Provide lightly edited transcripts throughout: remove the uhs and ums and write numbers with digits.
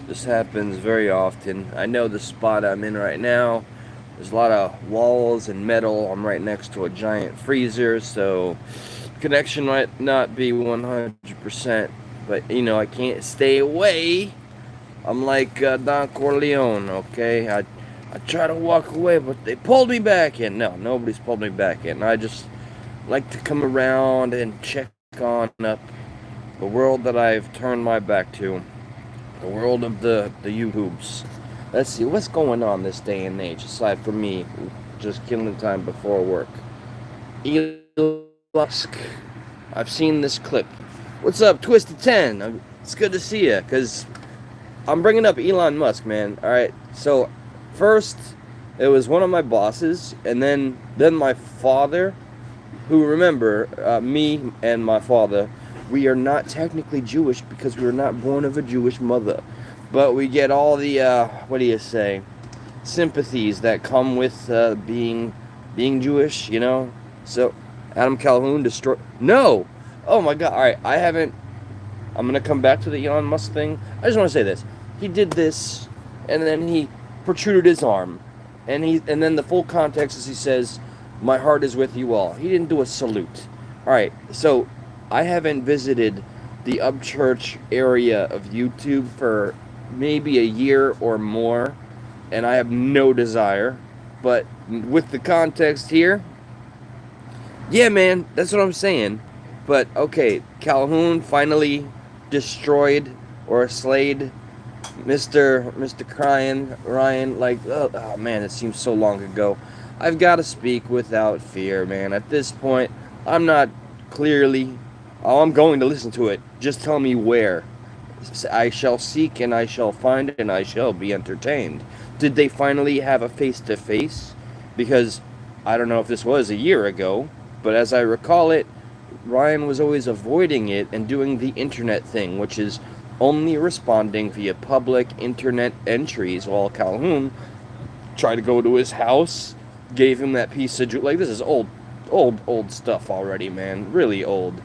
This happens very often. I know the spot I'm in right now. There's a lot of walls and metal. I'm right next to a giant freezer, so connection might not be 100%. But I can't stay away. I'm like Don Corleone, okay? I try to walk away, but they pulled me back in. No, nobody's pulled me back in. I just like to come around and check on up the world that I've turned my back to, the world of the YouTubes. Let's see what's going on this day and age, aside from me just killing time before work. Elon Musk. I've seen this clip. What's up, Twisted 10? It's good to see you, because I'm bringing up Elon Musk, man. All right. So, first, it was one of my bosses, and then my father, who, remember, me and my father, we are not technically Jewish because we were not born of a Jewish mother, but we get all the what do you say, sympathies that come with being Jewish, So, Adam Calhoun destroyed. No. Oh my God. All right. I haven't. I'm gonna come back to the Elon Musk thing. I just want to say this. He did this, and then he protruded his arm, and then the full context is he says, "My heart is with you all." He didn't do a salute. All right, so I haven't visited the Upchurch area of YouTube for maybe a year or more, and I have no desire. But with the context here, yeah, man, that's what I'm saying. But okay, Calhoun finally destroyed or slayed Mr. Crying Ryan. Like, oh man, it seems so long ago. I've got to speak without fear, man. At this point, I'm not clearly. Oh, I'm going to listen to it. Just tell me where. I shall seek and I shall find and I shall be entertained. Did they finally have a face to face? Because I don't know if this was a year ago, but as I recall it, Ryan was always avoiding it and doing the internet thing, which is only responding via public internet entries, while Calhoun tried to go to his house, gave him that piece of like, this is old stuff already, man, really old.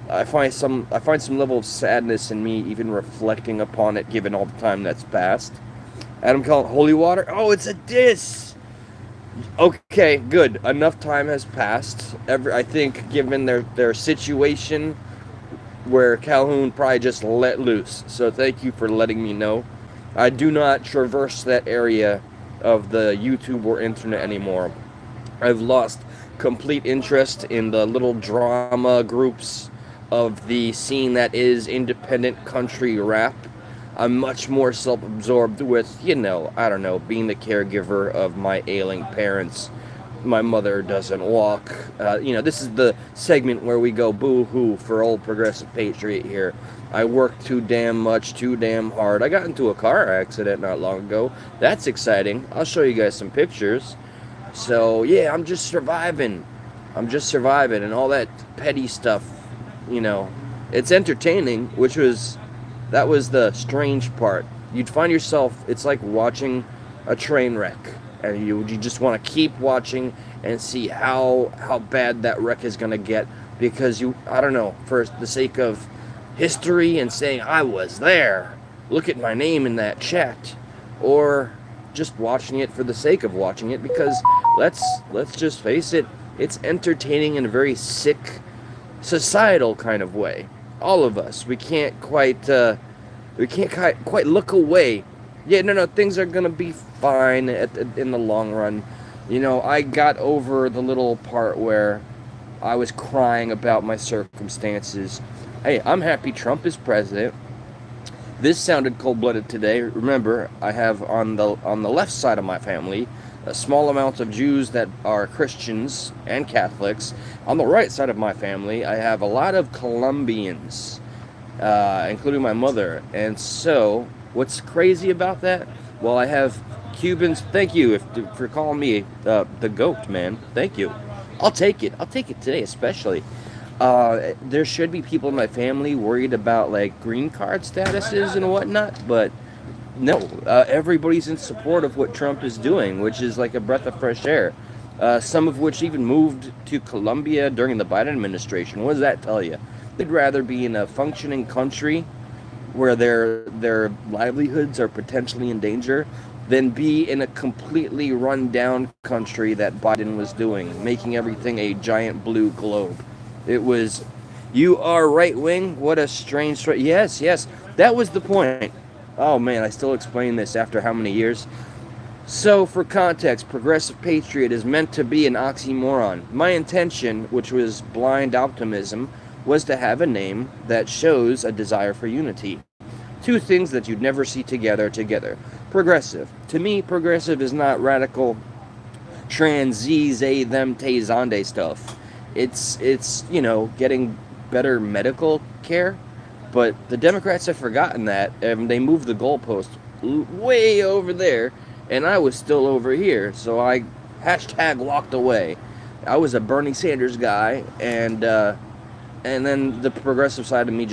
I find some level of sadness in me even reflecting upon it, given all the time that's passed. Adam Calhoun, holy water. Oh, it's a diss. Okay, good. Enough time has passed. I think, given their situation, where Calhoun probably just let loose. So thank you for letting me know. I do not traverse that area of the YouTube or internet anymore. I've lost complete interest in the little drama groups of the scene that is independent country rap. I'm much more self-absorbed with, I don't know, being the caregiver of my ailing parents. My mother doesn't walk. This is the segment where we go boo-hoo for old progressive patriot here. I work too damn much, too damn hard. I got into a car accident not long ago. That's exciting. I'll show you guys some pictures. So, yeah, I'm just surviving. And all that petty stuff, it's entertaining, that was the strange part. You'd find yourself, it's like watching a train wreck, and you just want to keep watching and see how bad that wreck is going to get, because I don't know, for the sake of history and saying I was there, look at my name in that chat, or just watching it for the sake of watching it, because let's just face it, it's entertaining in a very sick societal kind of way. All of us, we can't quite look away. Yeah, no, things are gonna be fine in the long run. I got over the little part where I was crying about my circumstances. Hey, I'm happy Trump is president. This sounded cold-blooded today. Remember, I have on the left side of my family a small amount of Jews that are Christians and Catholics. On the right side of my family, I have a lot of Colombians, including my mother. And so, what's crazy about that? Well, I have Cubans. Thank you for calling me the goat, man. Thank you. I'll take it. I'll take it today, especially. There should be people in my family worried about like green card statuses and whatnot, but no, everybody's in support of what Trump is doing, which is like a breath of fresh air. Some of which even moved to Colombia during the Biden administration. What does that tell you? They'd rather be in a functioning country where their livelihoods are potentially in danger than be in a completely run down country that Biden was doing, making everything a giant blue globe. It was, you are right wing? What a strange. Yes, yes, that was the point. Oh man, I still explain this after how many years? So, for context, progressive patriot is meant to be an oxymoron. My intention, which was blind optimism, was to have a name that shows a desire for unity. Two things that you'd never see together. Progressive. To me, progressive is not radical trans, they, them, te, zonde stuff. It's getting better medical care. But the Democrats have forgotten that, and they moved the goalpost way over there, and I was still over here, so I hashtag walked away. I was a Bernie Sanders guy, and then the progressive side of me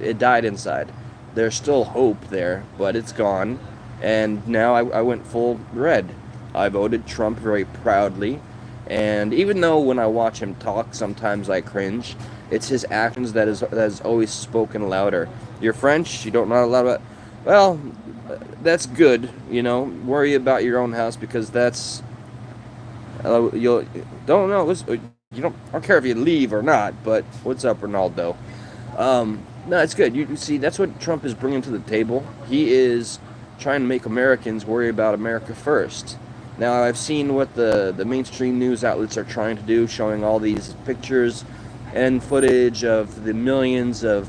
it died inside. There's still hope there, but it's gone, and now I went full red. I voted Trump very proudly, and even though when I watch him talk, sometimes I cringe, it's his actions that has always spoken louder. You're French, you don't know a lot about... Well, that's good, worry about your own house, because that's... I don't care if you leave or not, but what's up, Ronaldo? No, it's good. You see, that's what Trump is bringing to the table. He is trying to make Americans worry about America first. Now, I've seen what the mainstream news outlets are trying to do, showing all these pictures and footage of the millions of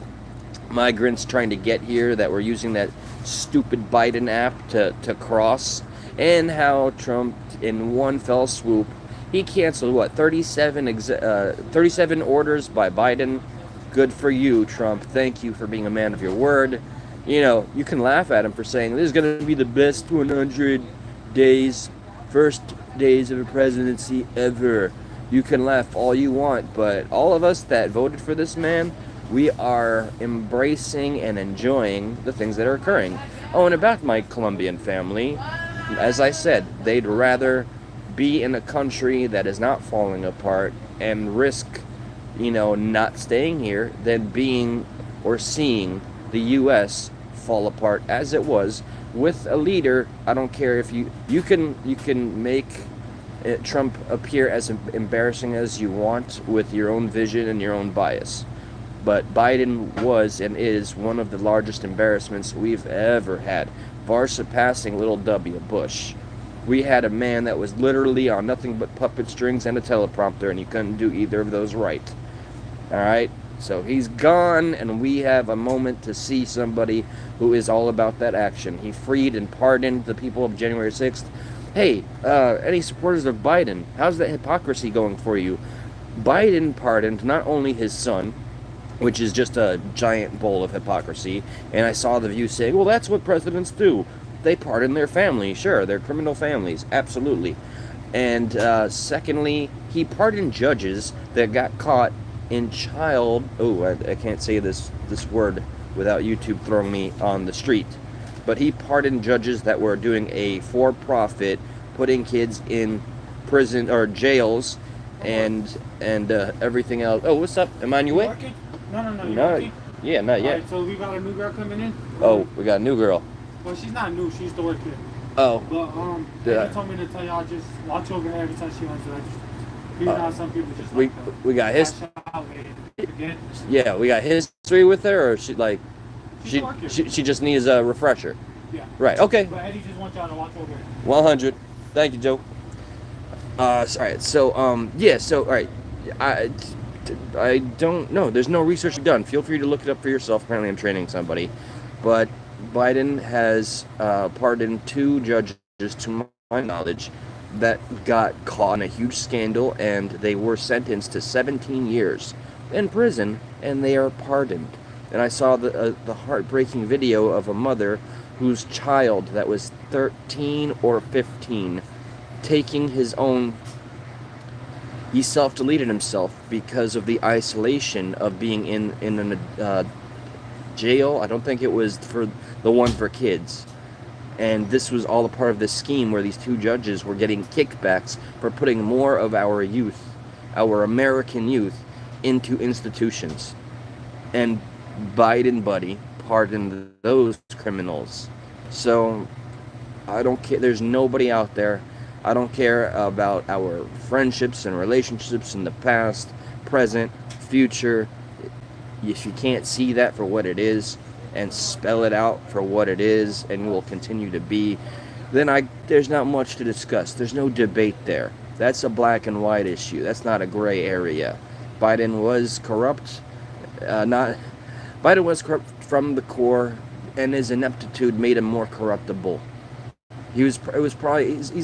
migrants trying to get here that were using that stupid Biden app to cross, and how Trump, in one fell swoop, he canceled, 37 orders by Biden. Good for you, Trump. Thank you for being a man of your word. You can laugh at him for saying, this is going to be the best 100 days, first days of a presidency ever. You can laugh all you want, but all of us that voted for this man, we are embracing and enjoying the things that are occurring. Oh, and about my Colombian family, as I said, they'd rather be in a country that is not falling apart and risk, not staying here than being or seeing the U.S. fall apart as it was with a leader. I don't care if you can make Trump appear as embarrassing as you want with your own vision and your own bias. But Biden was and is one of the largest embarrassments we've ever had, far surpassing little W. Bush. We had a man that was literally on nothing but puppet strings and a teleprompter, and you couldn't do either of those right. Alright? So he's gone, and we have a moment to see somebody who is all about that action. He freed and pardoned the people of January 6th. Hey, any supporters of Biden, how's that hypocrisy going for you? Biden pardoned not only his son, which is just a giant bowl of hypocrisy, and I saw the View saying, well, that's what presidents do. They pardon their family. Sure, their criminal families. Absolutely. And secondly, he pardoned judges that got caught in child... Oh, I can't say this word without YouTube throwing me on the street. But he pardoned judges that were doing a for-profit, putting kids in prison or jails and everything else. Oh, what's up? Am I on your way? No. Yeah, not yet. Alright, so we got a new girl coming in? Oh, we got a new girl. Well, she's not new. She used to work here. Oh. But, he told me to tell y'all just watch over her every time she wants to register. You know, some people just we got Yeah, we got history with her, or she just needs a refresher. Yeah. Right. Okay. But Eddie just wants y'all to watch over her. 100. Thank you, Joe. All right. So yeah. So all right. I don't know. There's no research done. Feel free to look it up for yourself. Apparently, I'm training somebody, but Biden has pardoned 2 judges, to my knowledge, that got caught in a huge scandal, and they were sentenced to 17 years in prison, and they are pardoned. And I saw the heartbreaking video of a mother whose child that was 13 or 15 taking his own... He self-deleted himself because of the isolation of being in a jail. I don't think it was for the one for kids. And this was all a part of this scheme where these 2 judges were getting kickbacks for putting more of our youth, our American youth, into institutions. And Biden buddy pardon those criminals. So I don't care. There's nobody out there. I don't care about our friendships and relationships in the past, present, future. If you can't see that for what it is and spell it out for what it is and will continue to be, then there's not much to discuss. There's no debate there. That's a black and white issue. That's not a gray area. Biden was corrupt. Biden was corrupt from the core, and his ineptitude made him more corruptible. He's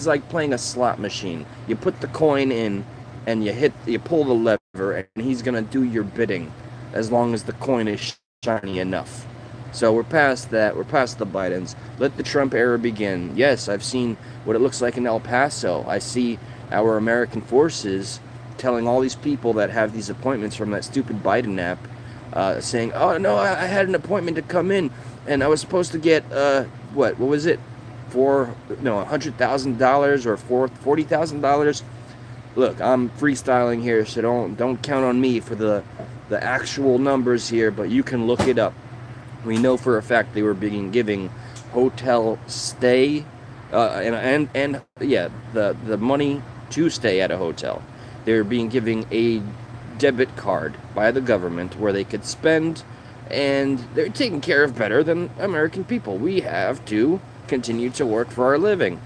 like playing a slot machine. You put the coin in, and you pull the lever, and he's gonna do your bidding, as long as the coin is shiny enough. So we're past that. We're past the Bidens. Let the Trump era begin. Yes, I've seen what it looks like in El Paso. I see our American forces telling all these people that have these appointments from that stupid Biden app, saying, "Oh no, I had an appointment to come in, and I was supposed to get what was it, $100,000 or $40,000." Look, I'm freestyling here, so don't count on me for the actual numbers here, but you can look it up. We know for a fact they were giving hotel stay, and the money to stay at a hotel. They were giving a debit card by the government where they could spend, and they're taken care of better than American people. We have to continue to work for our living.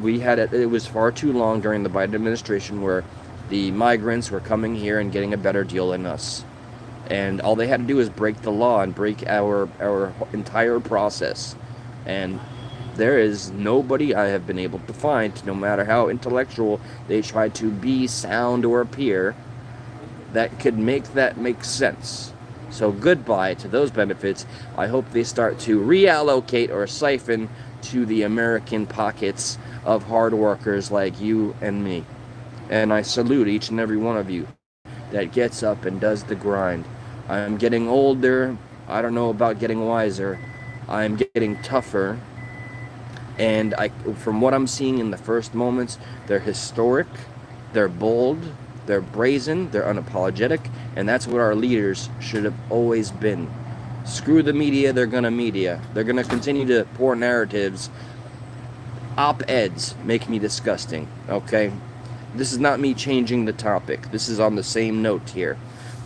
It was far too long during the Biden administration where the migrants were coming here and getting a better deal than us. And all they had to do is break the law and break our entire process. And there is nobody I have been able to find, no matter how intellectual they try to be, sound, or appear, that could make that make sense. So goodbye to those benefits. I hope they start to reallocate or siphon to the American pockets of hard workers like you and me. And I salute each and every one of you that gets up and does the grind. I'm getting older. I don't know about getting wiser. I'm getting tougher. And from what I'm seeing in the first moments, they're historic, they're bold, they're brazen, they're unapologetic, and that's what our leaders should have always been. Screw the media, they're gonna media. They're gonna continue to pour narratives. Op-eds make me disgusting, okay? This is not me changing the topic. This is on the same note here.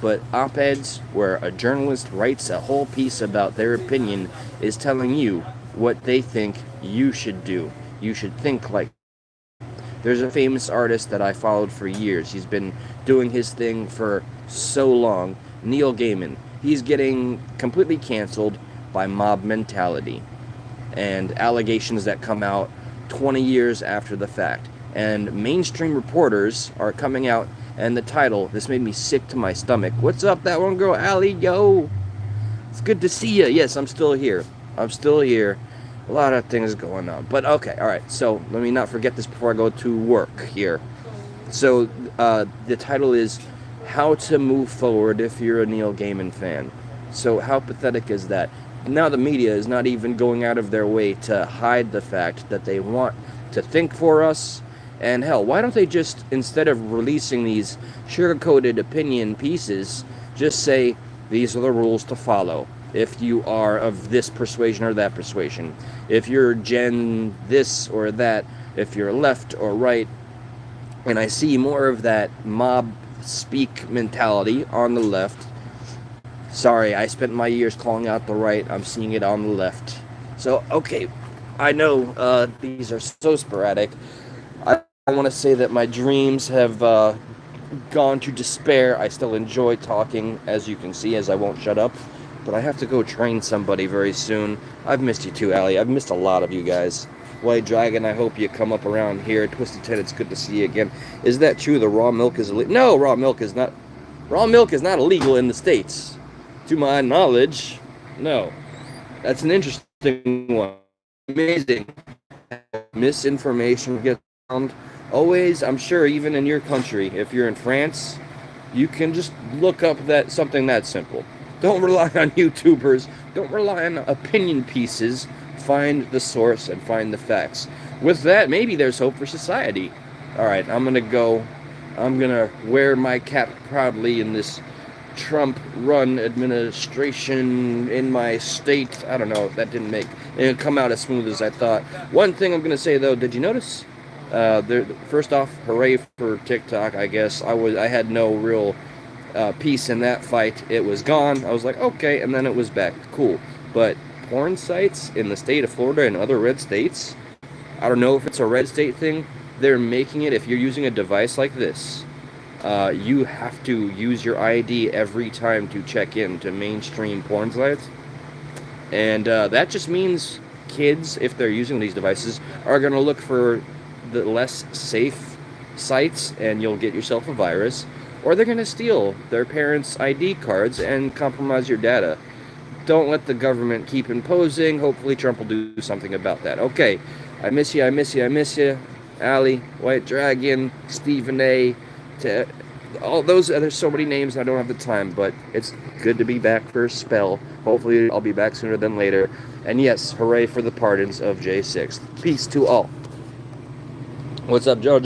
But op-eds, where a journalist writes a whole piece about their opinion, is telling you what they think you should do. You should think like. There's a famous artist that I followed for years. He's been doing his thing for so long. Neil Gaiman. He's getting completely canceled by mob mentality and allegations that come out 20 years after the fact. And mainstream reporters are coming out, and the title, this made me sick to my stomach. What's up, that one girl, Allie? Yo! It's good to see you. Yes, I'm still here. I'm still here. A lot of things going on. But okay, alright. So, let me not forget this before I go to work here. So, the title is How to Move Forward If You're a Neil Gaiman Fan. So, how pathetic is that? Now the media is not even going out of their way to hide the fact that they want to think for us. And hell, why don't they just, instead of releasing these sugar-coated opinion pieces, just say, these are the rules to follow. If you are of this persuasion or that persuasion. If you're Gen this or that. If you're left or right. And I see more of that mob speak mentality on the left. Sorry, I spent my years calling out the right. I'm seeing it on the left. So, okay, I know these are so sporadic. I want to say that my dreams have gone to despair. I still enjoy talking, as you can see, as I won't shut up. But I have to go train somebody very soon. I've missed you too, Allie. I've missed a lot of you guys. White Dragon, I hope you come up around here. Twisted Ted, it's good to see you again. Is that true? The raw milk is illegal? No, raw milk is not illegal in the States. To my knowledge, no. That's an interesting one. Amazing. Misinformation gets around. Always, I'm sure, even in your country, if you're in France, you can just look up something that simple. Don't rely on YouTubers. Don't rely on opinion pieces. Find the source and find the facts. With that, maybe there's hope for society. Alright, I'm gonna go. I'm gonna wear my cap proudly in this Trump-run administration in my state. I don't know. That didn't come out as smooth as I thought. One thing I'm gonna say though, did you notice? First off, hooray for TikTok. I guess I had no real peace in that fight. It was gone. I was like, okay, and then it was back. Cool. But porn sites in the state of Florida and other red states, I don't know if it's a red state thing. They're making it, if you're using a device like this, you have to use your ID every time to check in to mainstream porn sites. And that just means kids, if they're using these devices, are going to look for the less safe sites, and you'll get yourself a virus. Or they're going to steal their parents' ID cards and compromise your data. Don't let the government keep imposing. Hopefully Trump will do something about that. Okay, I miss you, I miss you, I miss you. Allie, White Dragon, Stephen A., all those, there's so many names, I don't have the time, but it's good to be back for a spell. Hopefully I'll be back sooner than later. And yes, hooray for the pardons of J6. Peace to all. What's up, Joe?